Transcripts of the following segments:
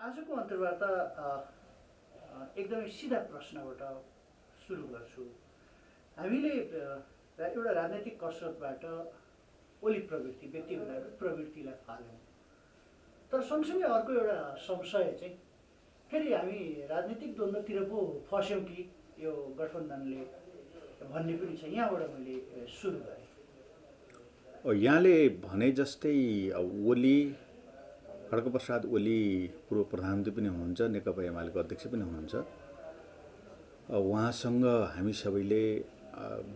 आजको अन्तर्वार्ता एकदमै सिधा प्रश्नबाट सुरु गर्छु। हामीले एउटा राजनैतिक कसरतबाट ओली प्रवृत्ति व्यक्ति प्रवृत्तिलाई फाल्यौँ, तर सँगसँगै अर्को एउटा संशय चाहिँ फेरि हामी राजनीतिक द्वन्द्वतिर पो फस्यौँ कि यो गठबन्धनले भन्ने पनि छ। यहाँबाट मैले सुरु गरेँ। यहाँले भने जस्तै ओली खड्गप्रसाद ओली पूर्व प्रधानमन्त्री पनि हुनुहुन्छ, नेकपा एमालेको अध्यक्ष पनि हुनुहुन्छ। उहाँसँग हामी सबैले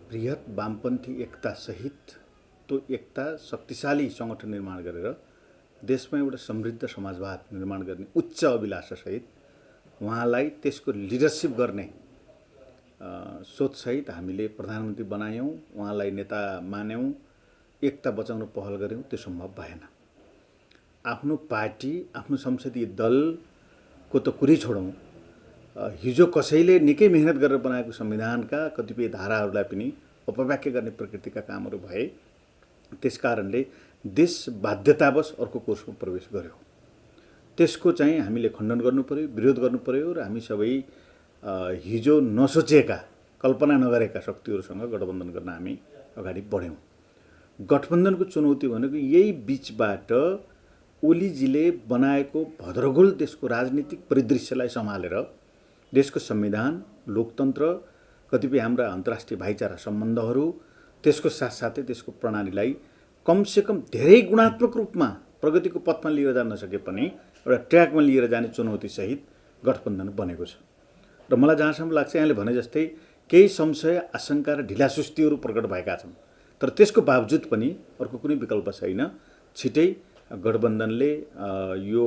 बृहत वामपन्थी एकता सहित त्यो एकता शक्तिशाली सङ्गठन निर्माण गरेर देशमा एउटा समृद्ध समाजवाद निर्माण गर्ने उच्च अभिलाषासहित उहाँलाई त्यसको लिडरसिप गर्ने सोचसहित हामीले प्रधानमन्त्री बनायौँ, उहाँलाई नेता मान्यौँ, एकता बचाउन पहल गऱ्यौँ। त्यो सम्भव भएन। आफ्नो पार्टी आफ्नो संसदीय दलको त कुरै छोडौँ, हिजो कसैले निकै मेहनत गरेर बनाएको संविधानका कतिपय धाराहरूलाई पनि अपव्याख्या गर्ने प्रकृतिका कामहरू भए। त्यसकारणले देश बाध्यतावश अर्को कोर्समा प्रवेश गर्यो। त्यसको चाहिँ हामीले खण्डन गर्नु पर्यो, विरोध गर्नु पर्यो र हामी सबै हिजो नसोचेका कल्पना नगरेका शक्तिहरूसँग गठबन्धन गर्न हामी अगाडि बढ्यौँ। गठबन्धनको चुनौती भनेको यही बिचबाट ओलीजीले बनाएको भद्रगोल देशको राजनीतिक परिदृश्यलाई सम्हालेर देशको संविधान, लोकतन्त्र, कतिपय हाम्रा अन्तर्राष्ट्रिय भाइचारा सम्बन्धहरू, त्यसको साथसाथै त्यसको प्रणालीलाई कमसेकम धेरै गुणात्मक रूपमा प्रगतिको पथमा लिएर जान नसके पनि एउटा ट्र्याकमा लिएर जाने चुनौतीसहित गठबन्धन बनेको छ। र मलाई जहाँसम्म लाग्छ यहाँले भने जस्तै केही संशय, आशंका र ढिलासुस्तीहरू प्रकट भएका छन्, तर त्यसको बावजुद पनि अर्को कुनै विकल्प छैन। छिटै गठबन्धनले यो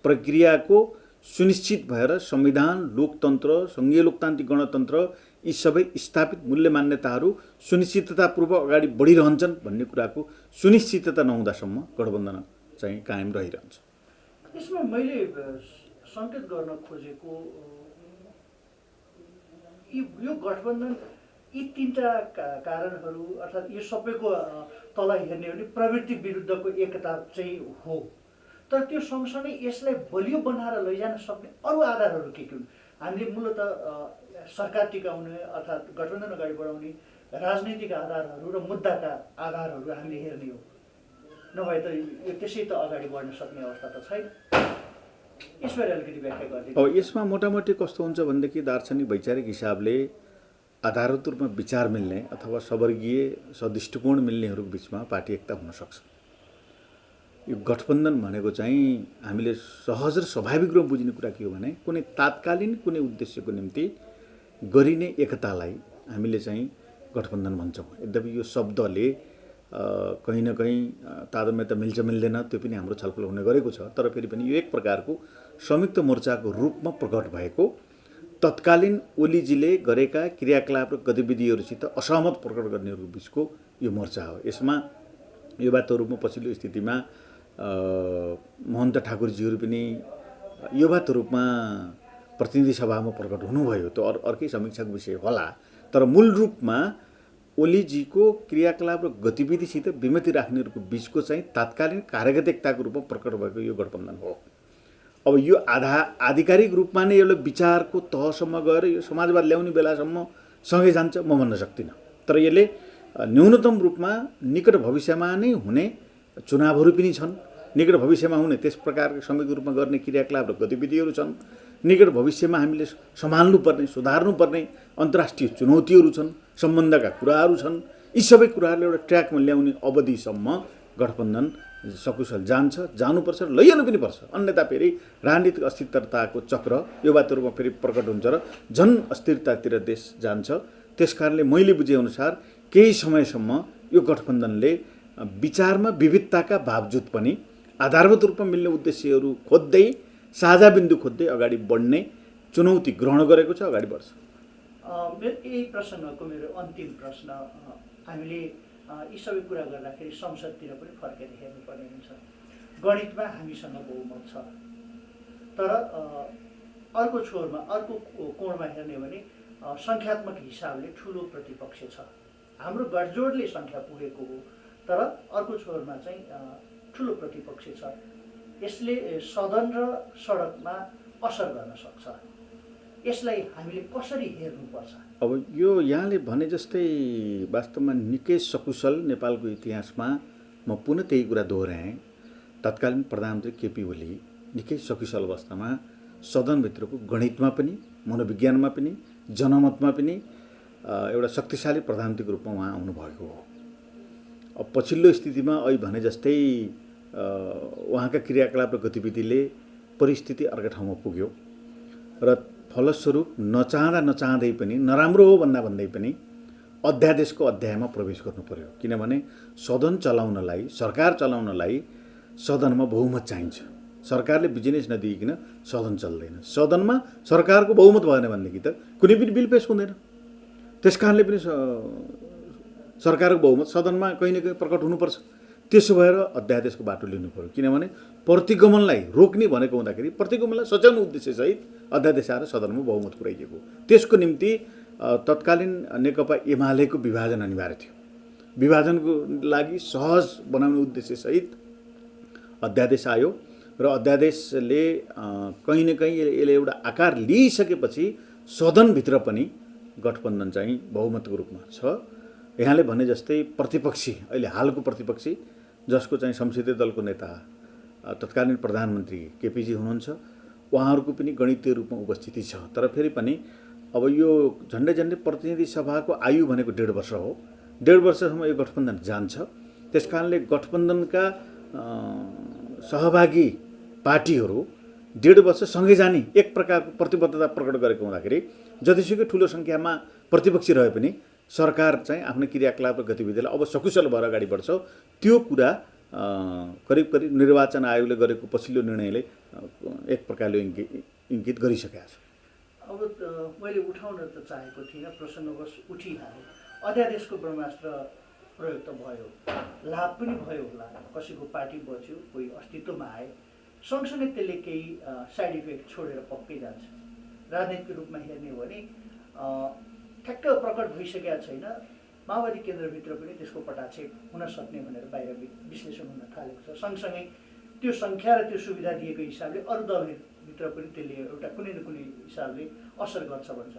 प्रक्रियाको सुनिश्चित भएर संविधान, लोकतन्त्र, सङ्घीय लोकतान्त्रिक गणतन्त्र यी सबै स्थापित मूल्य मान्यताहरू सुनिश्चिततापूर्वक अगाडि बढिरहन्छन् भन्ने कुराको सुनिश्चितता नहुँदासम्म गठबन्धन चाहिँ कायम रहिरहन्छ। यसमा मैले सङ्केत गर्न खोजेको यो गठबन्धन यी तीनटा कारणहरू अर्थात् यो सबैको तल हेर्ने हो भने प्रवृत्ति विरुद्धको एकता चाहिँ हो, तर त्यो सँगसँगै यसलाई बलियो बनाएर लैजान सक्ने अरू आधारहरू के हुन्? हामीले मूलत सरकार टिकाउने अर्थात् गठबन्धन अगाडि बढाउने राजनैतिक आधारहरू र मुद्दाका आधारहरू हामीले हेर्ने हो, नभए त यो त्यसै त अगाडि बढ्न सक्ने अवस्था त छैन। यसबारे अलिकति व्याख्या गरिदिनु। यसमा मोटामोटी कस्तो हुन्छ भनेदेखि दार्शनिक वैचारिक हिसाबले आधारभूत रूपमा विचार मिल्ने अथवा सवर्गीय सदृष्टिकोण मिल्नेहरूको बिचमा पार्टी एकता हुन सक्छ। यो गठबन्धन भनेको चाहिँ हामीले सहज र स्वाभाविक रूपमा बुझ्ने कुरा के हो भने कुनै तात्कालीन कुनै उद्देश्यको निम्ति गरिने एकतालाई हामीले चाहिँ गठबन्धन भन्छौँ। यद्यपि यो शब्दले कहीँ न कहीँ तादम्यता मिल्छ मिल्दैन त्यो पनि हाम्रो छलफल हुने गरेको छ, तर फेरि पनि यो एक प्रकारको संयुक्त मोर्चाको रूपमा प्रकट भएको तत्कालीन ओलीजीले गरेका क्रियाकलाप र गतिविधिहरूसित असहमत प्रकट गर्नेहरूको बिचको यो मोर्चा हो। यसमा युवा रूपमा पछिल्लो स्थितिमा महन्त ठाकुरजीहरू पनि युवा रूपमा प्रतिनिधि सभामा प्रकट हुनुभयो। त्यो अर्कै समीक्षाको विषय होला, तर मूल रूपमा ओलीजीको क्रियाकलाप र गतिविधिसित विमति राख्नेहरूको बिचको चाहिँ तात्कालीन कार्यगत एकताको रूपमा प्रकट भएको यो गठबन्धन हो। अब यो आधिकारिक रूपमा नै एउटा विचारको तहसम्म गएर यो समाजवाद ल्याउने बेलासम्म सँगै जान्छ म भन्न सक्दिनँ, तर यसले न्यूनतम रूपमा निकट भविष्यमा नै हुने चुनावहरू पनि छन्, निकट भविष्यमा हुने त्यस प्रकारको संयुक्त रूपमा गर्ने क्रियाकलाप र गतिविधिहरू छन्, निकट भविष्यमा हामीले सम्हाल्नुपर्ने सुधार्नुपर्ने अन्तर्राष्ट्रिय चुनौतीहरू छन्, सम्बन्धका कुराहरू छन्। यी सबै कुराहरूले एउटा ट्र्याकमा ल्याउने अवधिसम्म गठबन्धन सकुशल जानुपर्छ र लैजानु पनि पर्छ। अन्यथा फेरि राजनीतिक अस्थिरताको चक्र यो बाटोमा फेरि प्रकट हुन्छ र झन् अस्थिरतातिर देश जान्छ। त्यसकारणले मैले बुझेअनुसार केही समयसम्म यो गठबन्धनले विचारमा विविधताका बावजुद पनि आधारभूत रूपमा मिल्ने उद्देश्यहरू खोज्दै साझा बिन्दु खोज्दै अगाडि बढ्ने चुनौती ग्रहण गरेको छ, अगाडि बढ्छ। यही प्रसङ्गको मेरो अन्तिम प्रश्न, हामीले यी सबै कुरा गर्दाखेरि संसदतिर पनि फर्केर हेर्नुपर्ने हुन्छ। गणितमा हामीसँग बहुमत छ, तर अर्को छोरमा अर्को कोणमा हेर्ने हो भने सङ्ख्यात्मक हिसाबले ठुलो प्रतिपक्ष छ। हाम्रो गठजोडले सङ्ख्या पुगेको हो, तर अर्को छोरमा चाहिँ ठुलो प्रतिपक्ष छ। यसले सदन र सडकमा असर गर्न सक्छ। यसलाई हामीले कसरी हेर्नुपर्छ? अब यो यहाँले भने जस्तै वास्तवमा निकै सकुशल नेपालको इतिहासमा म पुनः त्यही कुरा दोहोऱ्याएँ। तत्कालीन प्रधानमन्त्री केपी ओली निकै सकुशल अवस्थामा सदनभित्रको गणितमा पनि, मनोविज्ञानमा पनि, जनमतमा पनि एउटा शक्तिशाली प्रधानमन्त्रीको रूपमा उहाँ आउनुभएको हो। अब पछिल्लो स्थितिमा अहिले भने जस्तै उहाँका क्रियाकलाप र गतिविधिले परिस्थिति अर्का ठाउँमा पुग्यो र फलस्वरूप नचाहँदै पनि, नराम्रो हो भन्दै पनि अध्यादेशको अध्यायमा प्रवेश गर्नु पर्यो। किनभने सदन चलाउनलाई, सरकार चलाउनलाई सदनमा बहुमत चाहिन्छ। सरकारले बिजनेस नदिइकन सदन चल्दैन। सदनमा सरकारको बहुमत भएन भनेदेखि त कुनै पनि बिल पेश हुँदैन। त्यस कारणले पनि सरकारको बहुमत सदनमा कहीँ न कहीँ प्रकट हुनुपर्छ। त्यसो भएर अध्यादेशको बाटो लिनु पर्यो। किनभने प्रतिगमनलाई रोक्ने भनेको हुँदाखेरि प्रतिगमनलाई सच्याउनु उद्देश्यसहित अध्यादेश आएर सदनमा बहुमत पुर्याइएको। त्यसको निम्ति तत्कालीन नेकपा एमालेको विभाजन अनिवार्य थियो। विभाजनको लागि सहज बनाउने उद्देश्यसहित अध्यादेश आयो र अध्यादेशले कहीँ न कहीँ यसले एउटा आकार लिइसकेपछि सदनभित्र पनि गठबन्धन चाहिँ बहुमतको रूपमा छ। यहाँले भने जस्तै प्रतिपक्षी, अहिले हालको प्रतिपक्षी जसको चाहिँ संसदीय दलको नेता तत्कालीन प्रधानमन्त्री केपीजी हुनुहुन्छ, उहाँहरूको पनि गणितीय रूपमा उपस्थिति छ। तर फेरि पनि अब यो झन्डै प्रतिनिधि सभाको आयु भनेको 1.5 वर्ष हो। 1.5 वर्षसम्म यो गठबन्धन जान्छ। त्यस कारणले गठबन्धनका सहभागी पार्टीहरू 1.5 वर्ष सँगै जाने एक प्रकारको प्रतिबद्धता प्रकट गरेको हुँदाखेरि जतिसुकै ठुलो सङ्ख्यामा प्रतिपक्षी रहे पनि सरकार चाहिँ आफ्नो क्रियाकलाप र गतिविधिलाई अब सकुशल भएर अगाडि बढ्छ। त्यो कुरा करिब निर्वाचन आयोगले गरेको पछिल्लो निर्णयले एक प्रकारले इङ्गित गरिसकेको छ। अब मैले उठाउन त चाहेको थिइनँ, प्रसङ्गवश उठिहालेँ। अध्यादेशको ब्रह्मास्त्र प्रयोग त भयो, लाभ पनि भयो होला। कसैको पार्टी बच्यो, कोही अस्तित्वमा आए, सँगसँगै त्यसले केही साइड इफेक्ट छोडेर पक्कै जान्छ। राजनीतिक रूपमा हेर्ने हो भने ठ्याक्क प्रकट भइसकेका छैन। माओवादी केन्द्रभित्र पनि त्यसको पटाक्षेप हुन सक्ने भनेर बाहिर विश्लेषण हुन थालेको छ। सँगसँगै त्यो सङ्ख्या र त्यो सुविधा दिएको हिसाबले अरू दलभित्र पनि त्यसले एउटा कुनै न कुनै हिसाबले असर गर्छ भन्छ।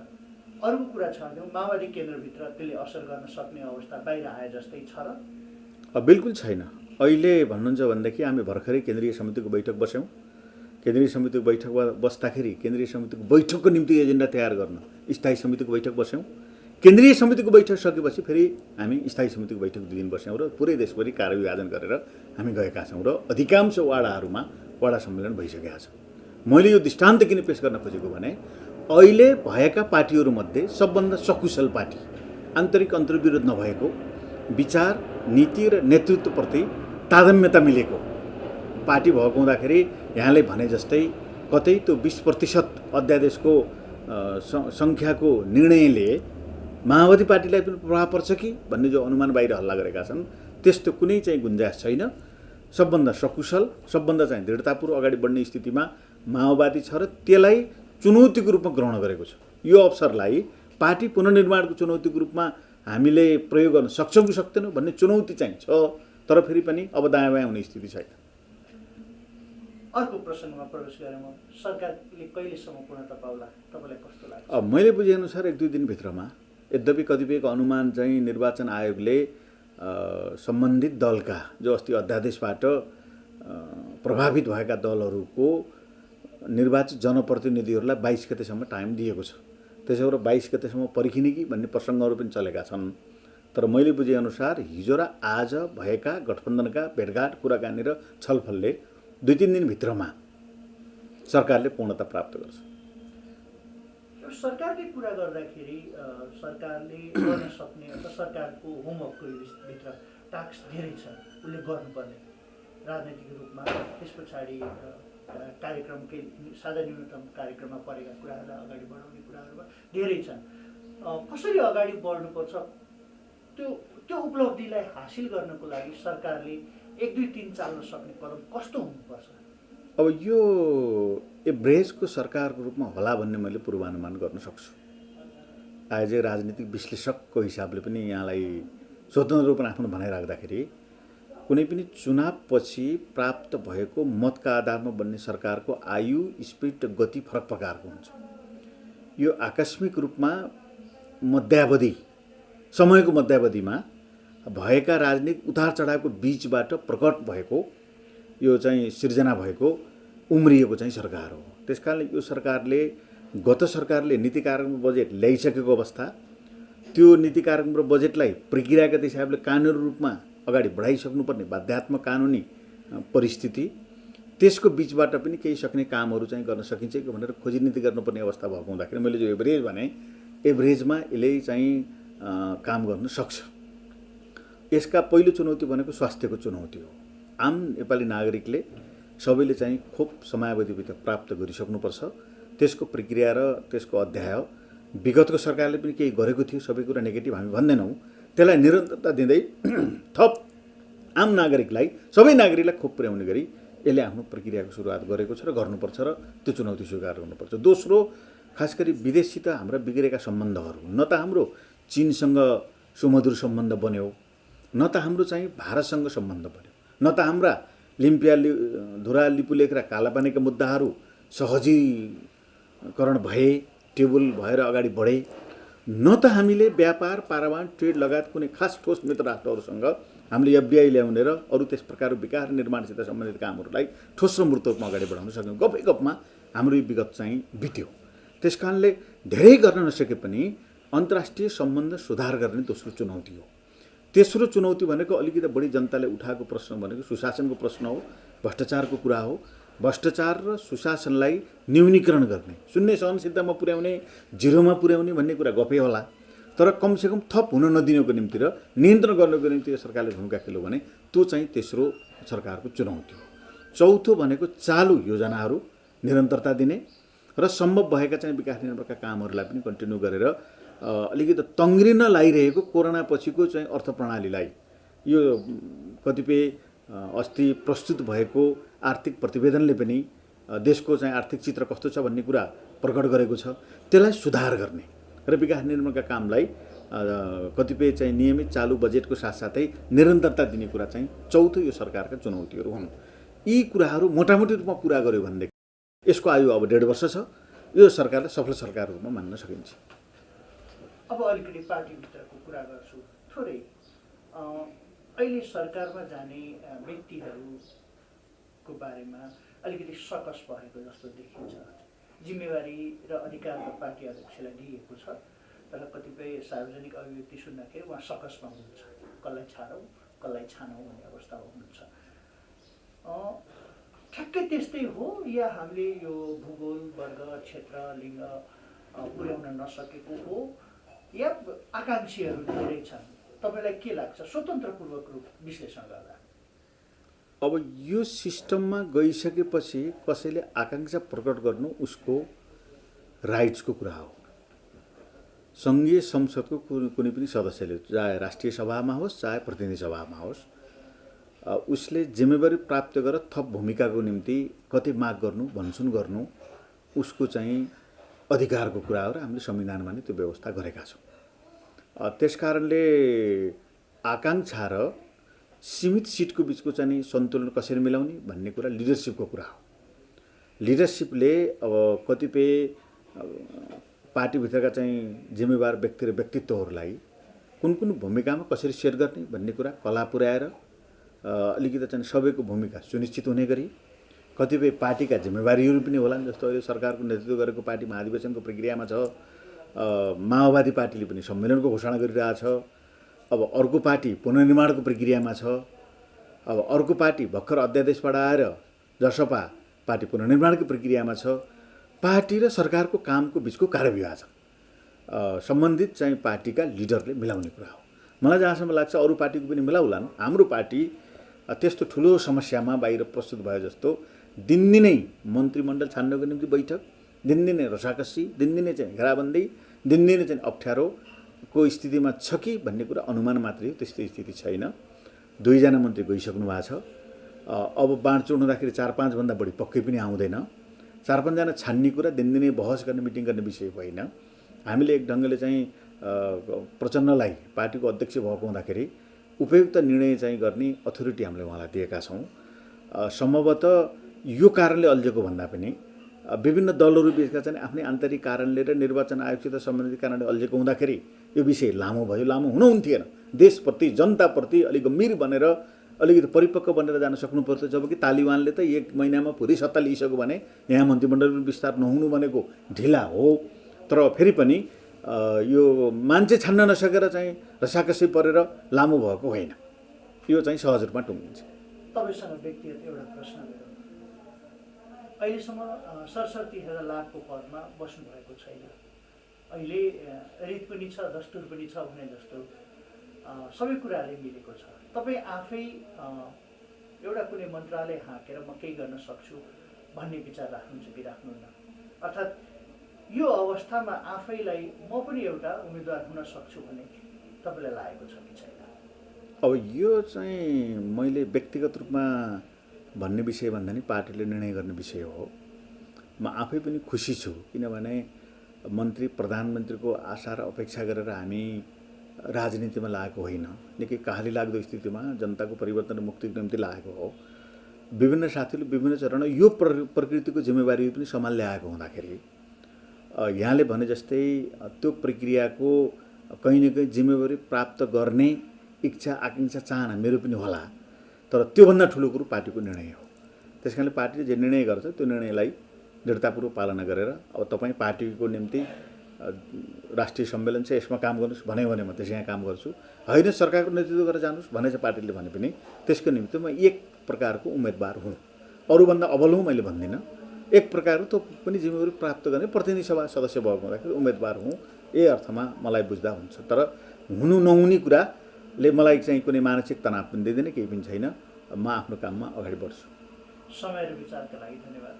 अरूको कुरा छाड्यौँ, माओवादी केन्द्रभित्र त्यसले असर गर्न सक्ने अवस्था बाहिर आए जस्तै छ र? बिल्कुल छैन। अहिले भन्नुहुन्छ भनेदेखि हामी भर्खरै केन्द्रीय समितिको बैठक बस्यौँ। केन्द्रीय समितिको बैठकमा बस्दाखेरि केन्द्रीय समितिको बैठकको निम्ति एजेन्डा तयार गर्न स्थायी समितिको बैठक बस्यौँ। केन्द्रीय समितिको बैठक सकेपछि फेरि हामी स्थायी समितिको बैठक 2 दिन बस्यौँ र पुरै देशभरि कार्यविभाजन गरेर हामी गएका छौँ र अधिकांश वाडाहरूमा वाडा सम्मेलन भइसकेका छ। मैले यो दृष्टान्त किन पेश गर्न खोजेको भने अहिले भएका पार्टीहरूमध्ये सबभन्दा सकुशल पार्टी, आन्तरिक अन्तर्विरोध नभएको, विचार, नीति र नेतृत्वप्रति तादम्यता मिलेको पार्टी भएको हुँदाखेरि यहाँले भने जस्तै कतै त्यो 20% अध्यादेशको सङ्ख्याको निर्णयले माओवादी पार्टीलाई पनि प्रभाव पर्छ कि भन्ने जो अनुमान बाहिर हल्ला गरेका छन्, त्यस्तो कुनै चाहिँ गुन्जाइस छैन। सबभन्दा सकुशल, सबभन्दा चाहिँ दृढतापूर्वक अगाडि बढ्ने स्थितिमा माओवादी छ र त्यसलाई चुनौतीको रूपमा ग्रहण गरेको छ। यो अवसरलाई पार्टी पुनर्निर्माणको चुनौतीको रूपमा हामीले प्रयोग गर्न सक्छौँ कि सक्दैनौँ भन्ने चुनौती चाहिँ छ। तर फेरि पनि अब दायाँ बायाँ हुने स्थिति छैन। अर्को प्रसङ्गमा प्रवेश गरेँ म। सरकारले कहिलेसम्म पूर्णता पाउला, तपाईँलाई कस्तो लाग्छ? मैले बुझेअनुसार 1-2 दिनभित्रमा, यद्यपि कतिपयको अनुमान चाहिँ निर्वाचन आयोगले सम्बन्धित दलका जो अस्ति अध्यादेशबाट प्रभावित भएका दलहरूको निर्वाचित जनप्रतिनिधिहरूलाई 22 गतेसम्म टाइम दिएको छ। त्यसो भएर 22 गतेसम्म पर्खिने कि भन्ने प्रसङ्गहरू पनि चलेका छन्। तर मैले बुझेअनुसार हिजो र आज भएका गठबन्धनका भेटघाट, कुराकानी र छलफलले 2-3 दिनभित्रमा सरकारले पूर्णता प्राप्त गर्छ। सरकारले कुरा गर्दाखेरि सरकारले गर्न सक्ने अथवा सरकारको होमवर्कको भित्र टास्क धेरै छ, उसले गर्नुपर्ने राजनैतिक रूपमा। त्यस पछाडि कार्यक्रमकै साझा न्यूनतम कार्यक्रममा परेका कुराहरूलाई अगाडि बढाउने कुराहरूमा धेरै छन्। कसरी अगाडि बढ्नुपर्छ, त्यो उपलब्धिलाई हासिल गर्नको लागि सरकारले 1, 2, 3 चाल्न सक्ने कदम कस्तो हुनुपर्छ? अब यो एभरेजको सरकारको रूपमा होला भन्ने मैले पूर्वानुमान गर्न सक्छु। एज ए राजनीतिक विश्लेषकको हिसाबले पनि यहाँलाई स्वतन्त्र रूपमा आफ्नो भनाइ राख्दाखेरि कुनै पनि चुनावपछि प्राप्त भएको मतका आधारमा बन्ने सरकारको आयु, स्पिड र गति फरक प्रकारको हुन्छ। यो आकस्मिक रूपमा मध्यावधि समयको मध्यावधिमा भएका राजनीतिक उतार चढावको बीचबाट प्रकट भएको यो चाहिँ सिर्जना भएको उम्रिएको चाहिँ सरकार हो। त्यसकारणले यो सरकारले गत सरकारले नीति कार्यक्रम बजेट ल्याइसकेको अवस्था, त्यो नीति कार्यक्रम र बजेटलाई प्रक्रियागत हिसाबले कानुनी रूपमा अगाडि बढाइसक्नुपर्ने बाध्यात्मक कानुनी परिस्थिति, त्यसको बीचबाट पनि केही सक्ने कामहरू चाहिँ गर्न सकिन्छ कि भनेर खोजीनीति गर्नुपर्ने अवस्था भएको हुँदाखेरि मैले जो एभरेज भने एभरेजमा यसले चाहिँ काम गर्न सक्छ। यसका पहिलो चुनौती भनेको स्वास्थ्यको चुनौती हो। आम नेपाली नागरिकले सबैले चाहिँ खोप समयावधिभित्र प्राप्त गरिसक्नुपर्छ। त्यसको प्रक्रिया र त्यसको अध्याय विगतको सरकारले पनि केही गरेको थियो, सबै कुरा नेगेटिभ हामी भन्दैनौँ, त्यसलाई निरन्तरता दिँदै थप आम नागरिकलाई, सबै नागरिकलाई खोप पुर्याउने गरी यसले आफ्नो प्रक्रियाको सुरुवात गरेको छ र गर्नुपर्छ र त्यो चुनौती स्वीकार गर्नुपर्छ। दोस्रो, खास गरी विदेशसित हाम्रा बिग्रेका सम्बन्धहरू, न त हाम्रो चीनसँग सुमधुर सम्बन्ध बन्यो, न त हाम्रो चाहिँ भारतसँग सम्बन्ध बन्यो, न त हाम्रा लिम्पिया धुरा लिपुलेख र कालापानीका मुद्दाहरू सहजीकरण भए, टेबल भएर अगाडि बढे, न त हामीले व्यापार, पारावान, ट्रेड लगायत कुनै खास ठोस मित्र राष्ट्रहरूसँग हामीले एफडीआई ल्याउने र अरू त्यस प्रकारको विकास निर्माणसित सम्बन्धित कामहरूलाई ठोस र मूर्त रूपमा अगाडि बढाउन सक्यौँ। गफै गफमा हाम्रो यो विगत चाहिँ बित्यो। त्यसकारणले धेरै गर्न नसके पनि अन्तर्राष्ट्रिय सम्बन्ध सुधार गर्ने दोस्रो चुनौती हो। तेस्रो चुनौती भनेको अलिकति बढी जनताले उठाएको प्रश्न भनेको सुशासनको प्रश्न हो, भ्रष्टाचारको कुरा हो। भ्रष्टाचार र सुशासनलाई न्यूनीकरण गर्ने, शून्य सहनशीलतामा पुर्याउने, जिरोमा पुर्याउने भन्ने कुरा गफै होला, तर कमसेकम थप हुन नदिनको निम्ति र नियन्त्रण गर्नको निम्ति सरकारले भूमिका खेल्यो भने त्यो चाहिँ तेस्रो सरकारको चुनौती हो। चौथो भनेको चालु योजनाहरू निरन्तरता दिने र सम्भव भएका चाहिँ विकास निर्माणका कामहरूलाई पनि कन्टिन्यू गरेर अलिकति तङ्ग्रिन लागिरहेको कोरोना पछिको चाहिँ अर्थ प्रणालीलाई, यो कतिपय अस्ति प्रस्तुत भएको आर्थिक प्रतिवेदनले पनि देशको चाहिँ आर्थिक चित्र कस्तो छ भन्ने कुरा प्रकट गरेको छ, त्यसलाई सुधार गर्ने र विकास निर्माणका कामलाई कतिपय चाहिँ नियमित चालु बजेटको साथसाथै निरन्तरता दिने कुरा चाहिँ चौथो यो सरकारका चुनौतीहरू हुन्। यी कुराहरू मोटामोटी रूपमा पुरा गर्यो भनेदेखि यसको आयु अब 1.5 वर्ष छ, यो सरकारलाई सफल सरकार रूपमा मान्न सकिन्छ। अब अलिकति पार्टीभित्रको कुरा गर्छु थोरै। अहिले सरकारमा जाने व्यक्तिहरूको बारेमा अलिकति सकस भएको जस्तो देखिन्छ। जिम्मेवारी र अधिकार त पार्टी अध्यक्षलाई दिएको छ, तर कतिपय सार्वजनिक अभिव्यक्ति सुन्दाखेरि उहाँ सकसमा हुनुहुन्छ, कसलाई छाडौँ कसलाई छानौँ भन्ने अवस्थामा हुनुहुन्छ। ठ्याक्कै त्यस्तै हो या हामीले यो भूगोल, वर्ग, क्षेत्र, लिङ्ग पुर्याउन नसकेको हो या आकाङ्क्षीहरू धेरै छन्? तपाईँलाई के लाग्छ स्वतन्त्रपूर्वक रूप विश्लेषण गर्दा? अब यो सिस्टममा गइसकेपछि कसैले आकाङ्क्षा प्रकट गर्नु उसको राइट्सको कुरा हो। सङ्घीय संसदको कुनै पनि सदस्यले, चाहे राष्ट्रिय सभामा होस् चाहे प्रतिनिधि सभामा होस्, उसले जिम्मेवारी प्राप्त गरेर थप भूमिकाको निम्ति कति माग गर्नु, भनसुन गर्नु उसको चाहिँ अधिकारको कुरा हो र हामीले संविधानमा नै त्यो व्यवस्था गरेका छौँ। त्यसकारणले आकाङ्क्षा र सीमित सिटको बिचको चाहिँ सन्तुलन कसरी मिलाउने भन्ने कुरा लिडरसिपको कुरा हो। लिडरसिपले अब कतिपय पार्टीभित्रका चाहिँ जिम्मेवार व्यक्ति र व्यक्तित्वहरूलाई कुन कुन भूमिकामा कसरी सेट गर्ने भन्ने कुरा कला पुर्याएर अलिकति चाहिँ सबैको भूमिका सुनिश्चित हुने गरी कतिपय पार्टीका जिम्मेवारीहरू पनि होलान्। जस्तो अहिले सरकारको नेतृत्व गरेको पार्टी महाधिवेशनको प्रक्रियामा छ, माओवादी पार्टीले पनि सम्मेलनको घोषणा गरिरहेछ, अब अर्को पार्टी पुनर्निर्माणको प्रक्रियामा छ, अब अर्को पार्टी भर्खर अध्यादेशबाट आएर जसपा पार्टी पुनर्निर्माणको प्रक्रियामा छ। पार्टी र सरकारको कामको बिचको कार्यविभाजन सम्बन्धित चाहिँ पार्टीका लिडरले मिलाउने कुरा हो। मलाई जहाँसम्म लाग्छ अरू पार्टीको पनि मिलाउलान्, हाम्रो पार्टी त्यस्तो ठुलो समस्यामा बाहिर प्रस्तुत भयो जस्तो दिनदिनै मन्त्रीमण्डल छान्नको निम्ति बैठक, दिनदिनै रसाकसी, दिनदिनै चाहिँ घेराबन्दी, दिनदिनै चाहिँ अप्ठ्यारोको स्थितिमा छ कि भन्ने कुरा अनुमान मात्रै हो, त्यस्तो स्थिति छैन। 2 जना मन्त्री गइसक्नु भएको छ। अब बाँडचुँड हुँदाखेरि 4-5 भन्दा बढी पक्कै पनि आउँदैन। 4-5 जना छान्ने कुरा दिनदिनै बहस गर्ने, मिटिङ गर्ने विषय होइन। हामीले एक ढङ्गले चाहिँ प्रचण्डलाई पार्टीको अध्यक्ष भएको हुँदाखेरि उपयुक्त निर्णय चाहिँ गर्ने अथोरिटी हामीले उहाँलाई दिएका छौँ। सम्भवतः यो कारणले अल्झेको भन्दा पनि विभिन्न दलहरू बिचका चाहिँ आफ्नै आन्तरिक कारणले र निर्वाचन आयोगसित सम्बन्धित कारणले अल्झेको हुँदाखेरि यो विषय लामो भयो। लामो हुनुहुन्थेन। देशप्रति जनताप्रति अलिक गम्भीर बनेर अलिकति परिपक्व बनेर जान सक्नु पर्थ्यो। जबकि तालिबानले त 1 महिनामा पुरै सत्ता लिइसक्यो भने यहाँ मन्त्रीमण्डल विस्तार नहुनु भनेको ढिला हो। तर फेरि पनि यो मान्छे छान्न नसकेर चाहिँ रसाकसी परेर लामो भएको होइन। यो चाहिँ सहज रूपमा टुङ्गिन्छ। तपाईसँग व्यक्तिगत एउटा प्रश्न मेरो, अहिलेसम्म सरसर्ती हेरेर लाभको पदमा बस्नु भएको छैन। अहिले रीत पनि छ, दस्तुर पनि छ भने जस्तो सबै कुराले मिलेको छ। तपाईँ आफै एउटा कुनै मन्त्रालय हाँकेर म केही गर्न सक्छु भन्ने विचार राख्नुहुन्छ कि राख्नुहुन्न? अर्थात् यो अवस्थामा आफैलाई म पनि एउटा उम्मेदवार हुन सक्छु भन्ने तपाईँलाई लागेको छ कि छैन? अब यो चाहिँ मैले व्यक्तिगत रूपमा भन्ने विषय भन्दा नि पार्टीले निर्णय गर्ने विषय हो। म आफै पनि खुसी छु, किनभने मन्त्री प्रधानमन्त्रीको आशा र अपेक्षा गरेर हामी राजनीतिमा लागेको होइन। निकै काहली लाग्दो स्थितिमा जनताको परिवर्तन र मुक्तिको निम्ति लागेको हो। विभिन्न साथीहरूले विभिन्न चरणमा यो प्रकृतिको जिम्मेवारी पनि सम्हाल्दै आएको हुँदाखेरि यहाँले भने जस्तै त्यो प्रक्रियाको कहीँ न कहीँ जिम्मेवारी प्राप्त गर्ने इच्छा, आकाङ्क्षा, चाहना मेरो पनि होला। तर त्योभन्दा ठुलो कुरो पार्टीको निर्णय हो। त्यस कारणले पार्टीले जे निर्णय गर्छ त्यो निर्णयलाई दृढतापूर्वक पालना गरेर अब तपाईँ पार्टीको निम्ति राष्ट्रिय सम्मेलन छ यसमा काम गर्नुहोस् भन्यो भने म त्यसै यहाँ काम गर्छु, होइन सरकारको नेतृत्व गरेर जानुहोस् भने चाहिँ पार्टीले भने पनि त्यसको निम्ति म एक प्रकारको उम्मेदवार हुँ। अरूभन्दा अबल हुँ मैले भन्दिनँ। एक प्रकारको त्यो पनि जिम्मेवारी प्राप्त गर्ने प्रतिनिधि सभा सदस्य भएको हुँदाखेरि उम्मेदवार हुँ, यही अर्थमा मलाई बुझ्दा हुन्छ। तर हुनु नहुने कुराले मलाई चाहिँ कुनै मानसिक तनाव पनि दिँदैन, केही पनि छैन। म आफ्नो काममा अगाडि बढ्छु। समय र विचारका लागि धन्यवाद।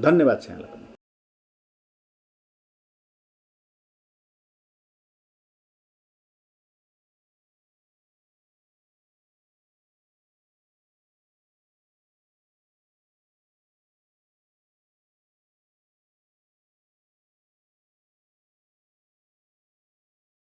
धन्यवाद छ यहाँलाई पनि।